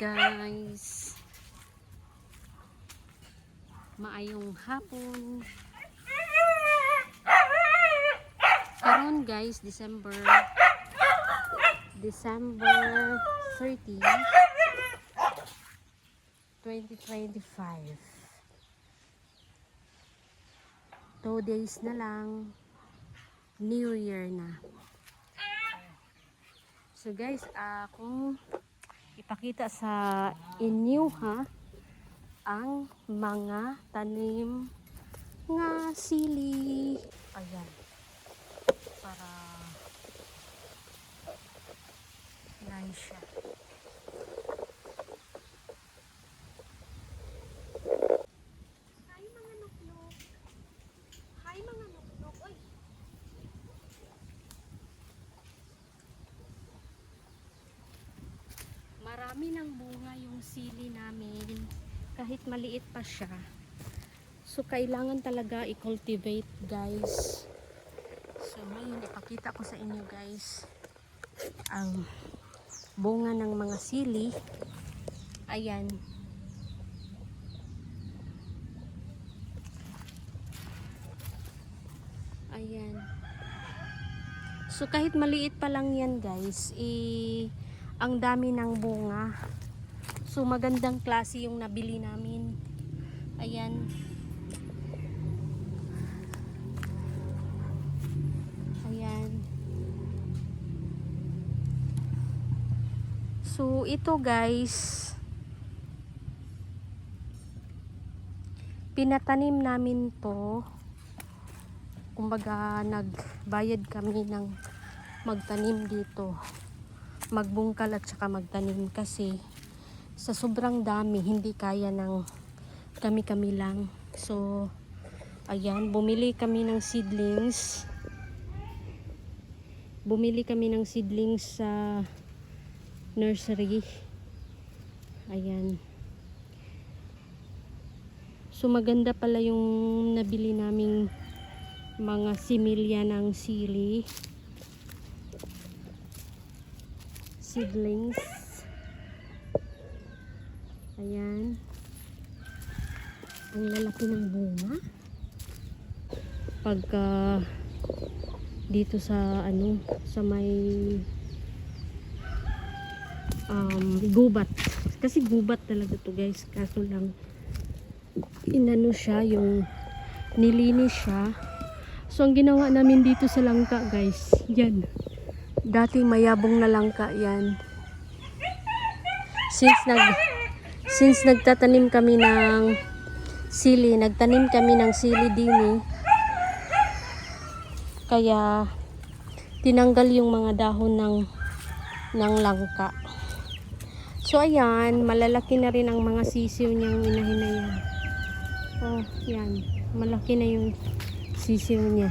Guys, maayong hapon karon guys, December 30, 2025. 2 days na lang New Year na. So guys, kung ipakita sa inyo ang mga tanim nga sili. Ayan. Para nice siya. Hi mga nuklok. Hi mga nuklok. Oy. Marami ng bunga yung sili namin. Kahit maliit pa siya. So kailangan talaga i-cultivate guys. So ngayon ipakita ko sa inyo guys ang bunga ng mga sili. Ayan. Ayan. So kahit maliit pa lang yan guys, ang dami ng bunga. So magandang klase yung nabili namin. Ayan. So ito guys, pinatanim namin to. Kumbaga nagbayad kami ng magtanim dito, magbungkal at saka magtanim, kasi sa sobrang dami hindi kaya ng kami lang. So ayan, bumili kami ng seedlings sa nursery. Ayan. So maganda pala yung nabili naming mga similya ng sili seedlings. Ayan. Ang lalaki ng bunga pagka dito sa sa may gubat, kasi gubat talaga to guys, kaso lang inano siya, yung nilinis siya. So ang ginawa namin dito sa langka guys, yan, dati mayabong na langka yan. Since nagtatanim kami ng sili, nagtanim kami ng sili din kaya tinanggal yung mga dahon ng langka. So ayan, malalaki na rin ang mga sisiw niyang inahin na yan. Oh, yan, malaki na yung sisiw niya.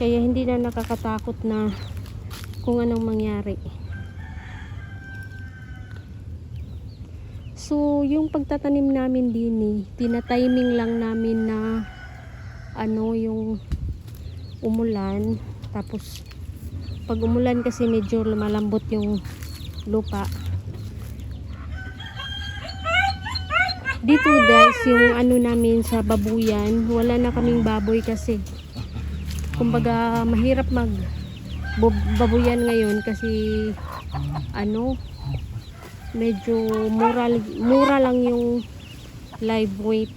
Kaya hindi na nakakatakot na kung anong mangyari. So yung pagtatanim namin din tinatiming lang namin na yung umulan. Tapos pag umulan kasi medyo malambot yung lupa. Dito guys, yung namin sa babuyan, wala na kaming baboy kasi kumbaga mahirap babuyan ngayon kasi medyo mura lang yung live weight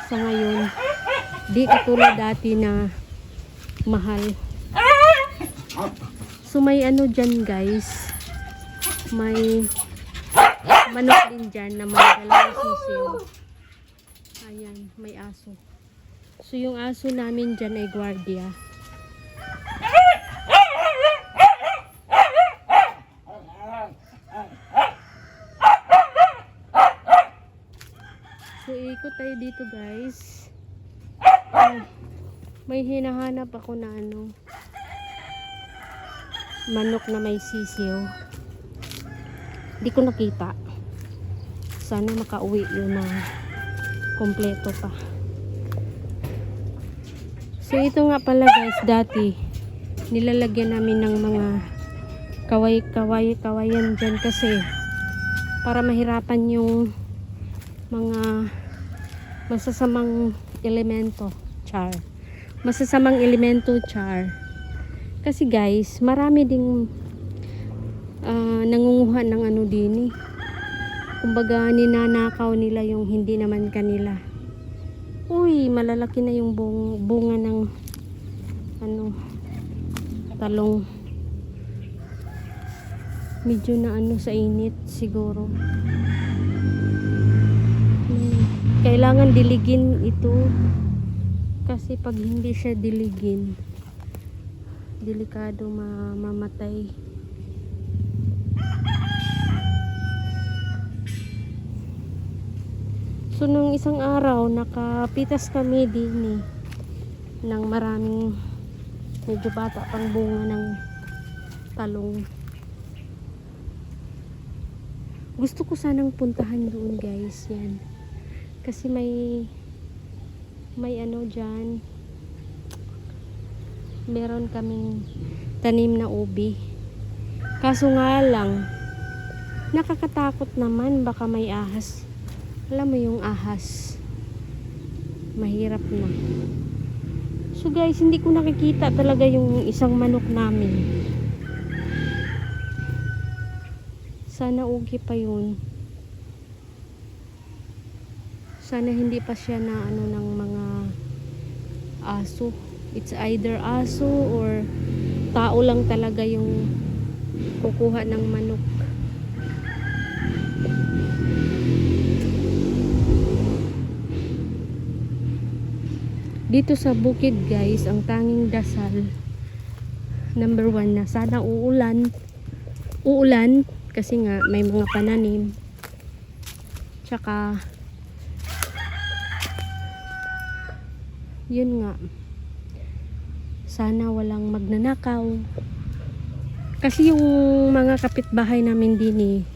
sa ngayon. Di katulad dati na mahal. So may dyan guys, may manok din dyan na may dalawang sisiw. Ayan, may aso. So yung aso namin dyan ay guardia. So ikot tayo dito guys. May hinahanap ako na manok na may sisiw. Di ko nakita. Sana makauwi yun na kompleto pa. So ito nga pala guys, dati nilalagyan namin ng mga kawayan dyan kasi para mahirapan yung mga masasamang elemento, char. Masasamang elemento, char. Kasi guys, marami ding nangunguha ng ano din eh. Kumbaga ninanakaw nila yung hindi naman kanila. Uy, malalaki na yung bunga ng ano, talong. Medyo na ano sa init siguro. Kailangan diligin ito. Kasi pag hindi siya diligin, delikado mamatay. So nung isang araw nakapitas kami din ng maraming medyo bata pang bunga ng talong. Gusto ko sanang puntahan doon guys, yan. Kasi may ano dyan, meron kaming tanim na ubi. Kaso nga lang, nakakatakot naman, baka may ahas. Alam mo yung ahas, mahirap na. So guys, hindi ko nakikita talaga yung isang manok namin. Sana ugi pa yun. Sana hindi pa siya na ano ng mga aso. It's either aso or tao lang talaga yung kukuha ng manok. Dito sa bukid guys, ang tanging dasal number 1 na sana uulan kasi nga may mga pananim, tsaka yun nga, sana walang magnanakaw. Kasi yung mga kapitbahay namin din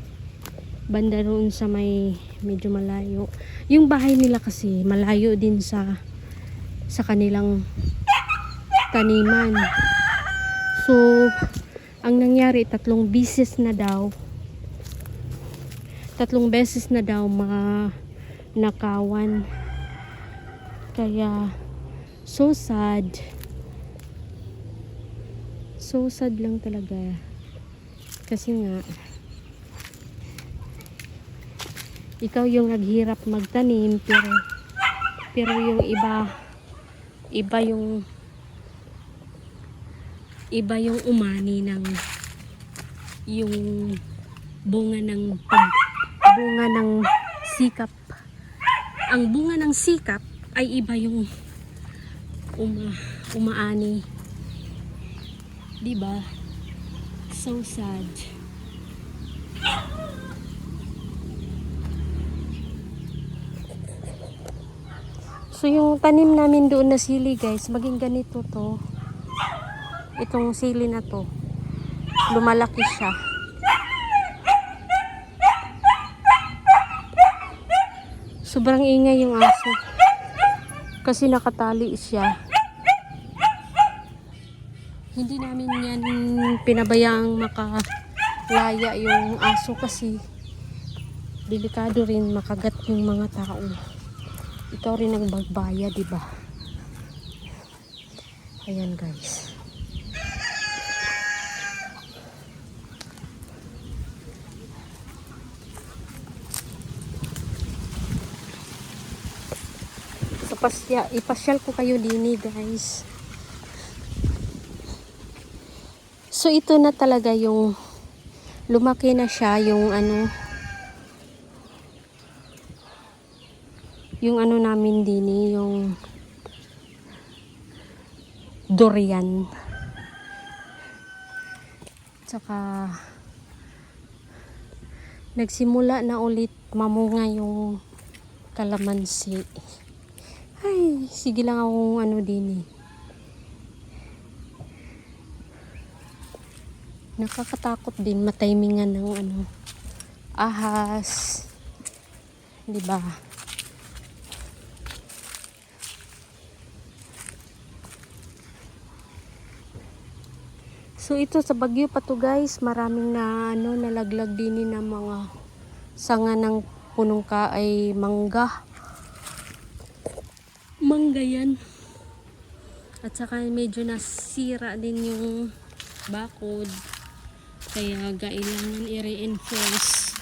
banda roon sa may medyo malayo, yung bahay nila kasi malayo din sa kanilang taniman. So ang nangyari, 3 beses na daw nakawan. Kaya so sad lang talaga. Kasi nga ikaw yung naghirap magtanim, pero yung iba yung umani ng yung bunga ng sikap. Ang bunga ng sikap ay iba yung umaani. Diba? So sad. So yung tanim namin doon na sili guys, maging ganito to. Itong sili na to, lumalaki siya. Sobrang ingay yung aso kasi nakatali siya. Hindi namin yan pinabayaang makalaya yung aso kasi delikado rin makagat yung mga tao. Ikaw rin ang magbaya, diba? Ayan guys. So ipasyal ko kayo dini guys. So ito na talaga yung lumaki na siya, yung ano namin din yung durian. Tsaka nagsimula na ulit mamunga yung kalamansi. Ay, sige lang akong din nakakatakot din matimingan ng ahas. Diba? So ito sa Bagyo pa to guys, maraming nalaglag din ng mga sanga ng punong ka ay mangga. Mangga yan. At saka medyo nasira din yung bakod. Kaya kailangan i-reinforce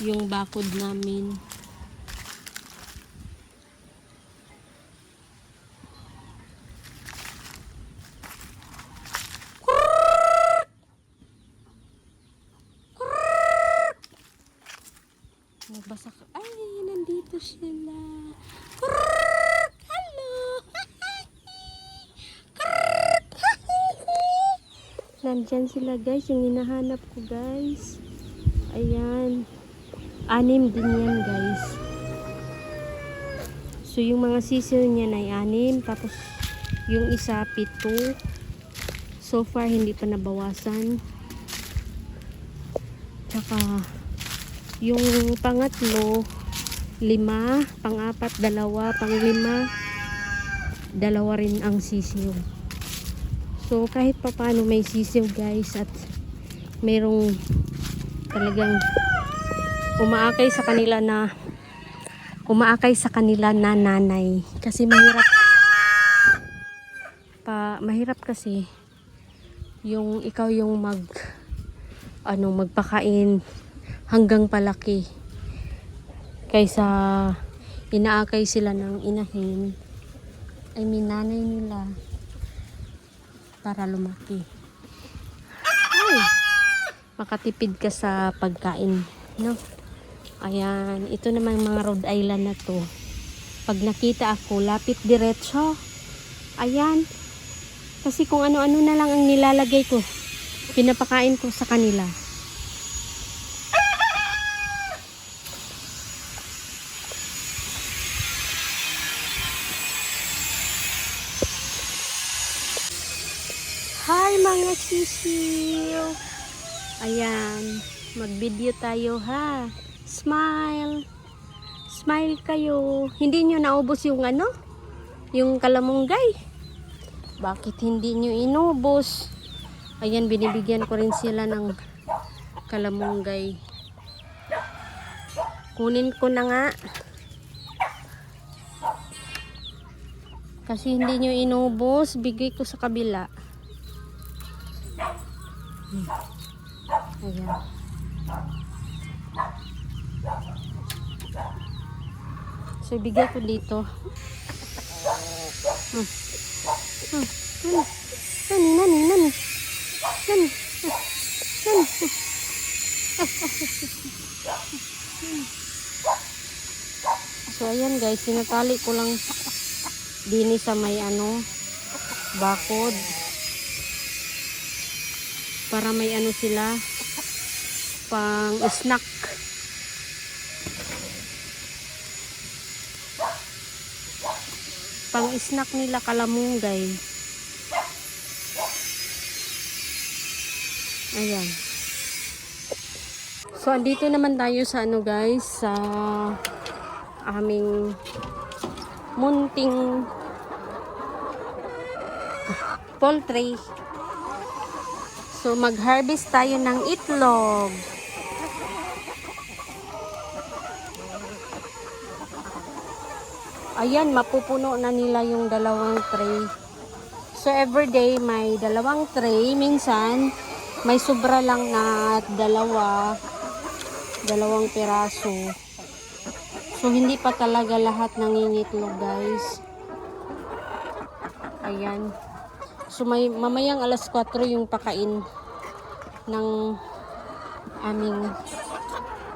yung bakod namin. Nagbasa ka. Ay, nandito sila. Hello! Nandyan sila guys, yung hinahanap ko guys. Ayan. 6 din yan guys. So yung mga sisiw niya ay 6. Tapos yung isa 7. So far hindi pa nabawasan. Tsaka yung pangatlo 5. Pang-4 2. Pang-5 2 rin ang sisiw. So kahit pa paano may sisiw guys, at merong talagang umaakay sa kanila na nanay, kasi mahirap kasi yung ikaw yung magpakain hanggang palaki, kaysa inaakay sila ng inahin, nanay nila para lumaki. Ay, makatipid ka sa pagkain, no? Ayan, ito naman mga Rhode Island na to. Pag nakita ako, lapit diretso. Ayan. Kasi kung ano-ano na lang ang nilalagay ko, pinapakain ko sa kanila. Hi mga sisiw! Ayan, mag-video tayo ha. Smile! Smile kayo. Hindi nyo naubos yung yung kalamunggay. Bakit hindi nyo inubos? Ayan, binibigyan ko rin sila ng kalamunggay. Kunin ko na nga. Kasi hindi nyo inubos, bigay ko sa kabila. Ayan. So, ibigay ko dito. Nani. So, ayan guys, sinatali ko lang dini sa may bakod. Para may sila pang snack. Pang snack nila kalamunggay. Ayan. So andito naman tayo sa guys, sa aming munting poultry. So mag-harvest tayo ng itlog. Ayan, mapupuno na nila yung 2 tray. So everyday may 2 tray. Minsan may sobra lang na 2 piraso. So hindi pa talaga lahat nangingitlog guys. Ayan. So mamayang alas 4 yung pakain ng aming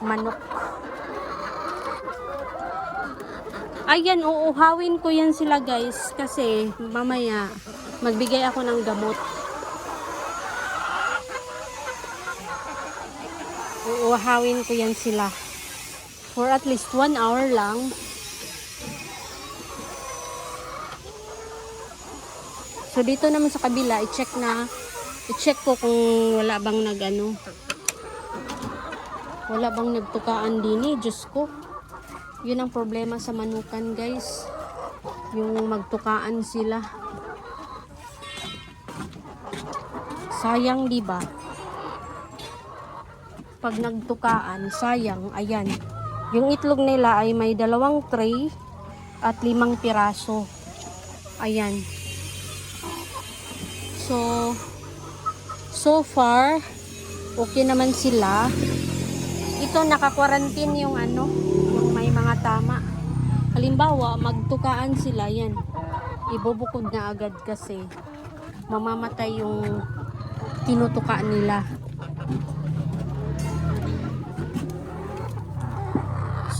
manok. Ayan, uuhawin ko yan sila guys, kasi mamaya magbigay ako ng gamot. Uuhawin ko yan sila for at least 1 hour lang. So dito naman sa kabila, i-check ko kung wala bang wala bang nagtukaan din Diyos ko. Yun ang problema sa manukan guys, yung magtukaan sila. Sayang, di ba? pag nagtukaan, sayang, ayan. Yung itlog nila ay may 2 tray at 5 piraso. Ayan. So far, okay naman sila. Ito naka-quarantine yung yung may mga tama. Halimbawa, magtukaan sila, yan. Ibubukod na agad kasi mamamatay yung tinutukaan nila.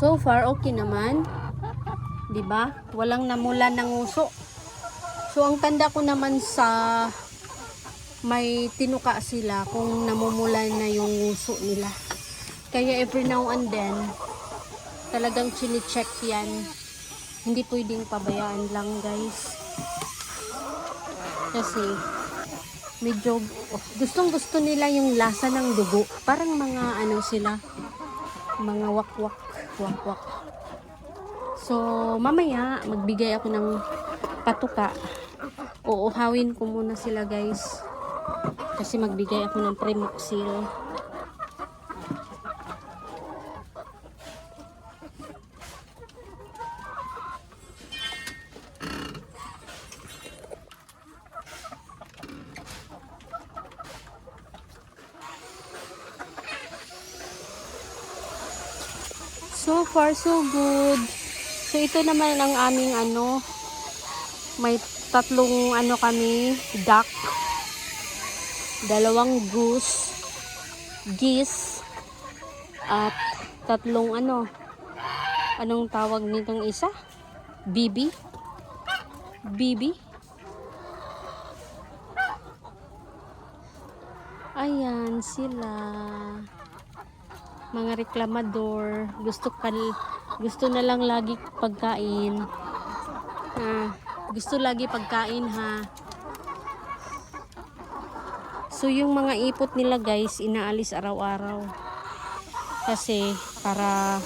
So far, okay naman. 'Di ba? Walang namula ng nguso. So, ang tanda ko naman sa may tinuka sila kung namumula na yung nguso nila. Kaya every now and then, talagang chine-check yan. Hindi pwedeng pabayaan lang, guys. Kasi, medyo gustong-gusto nila yung lasa ng dugo. Parang mga sila, mga wakwak. So, mamaya, magbigay ako ng patuka. Uuhawin ko muna sila, guys. Kasi magbigay ako ng Primoxil. So far, so good. So, ito naman ang aming may 3 kami, duck, 2 goose, geese, at 3 anong tawag nitong isa? Bibi. Ayan sila. Mga reklamador, gusto na lang lagi pagkain. Gusto lagi pagkain ha. So yung mga ipot nila, guys, inaalis araw-araw. Kasi para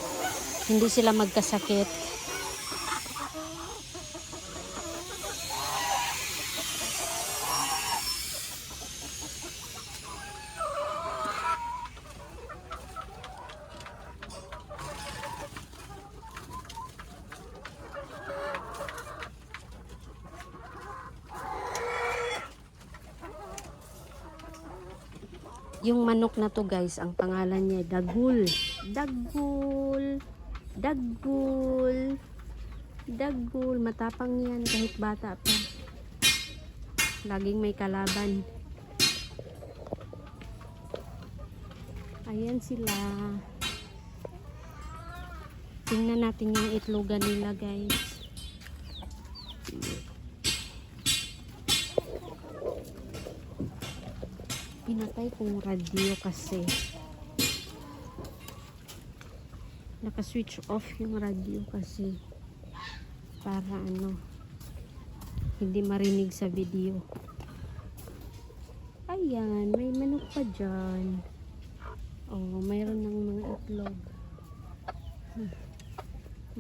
hindi sila magkasakit. Yung manok na to, guys, ang pangalan niya Dagul. Dagul. Matapang yan kahit bata pa. Laging may kalaban. Ayan sila. Tingnan natin yung itlogan nila, guys. Pinatay kong radio kasi naka-switch off yung radio kasi para hindi marinig sa video. Ayan, may manok pa dyan. Oh, mayroon ng mga itlog.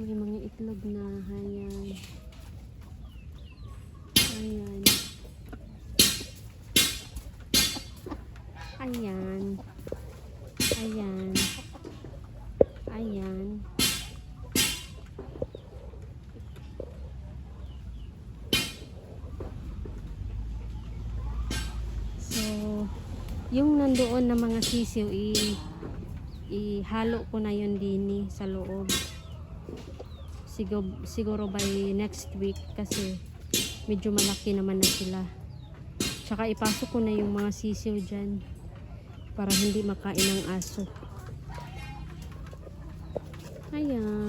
May mga itlog na. Ayan. So, yung nandoon na mga sisiw, ihalo ko na yun din sa loob. Siguro by next week kasi medyo malaki naman na sila. Tsaka ipasok ko na yung mga sisiw dyan para hindi makain ng aso. Ayan.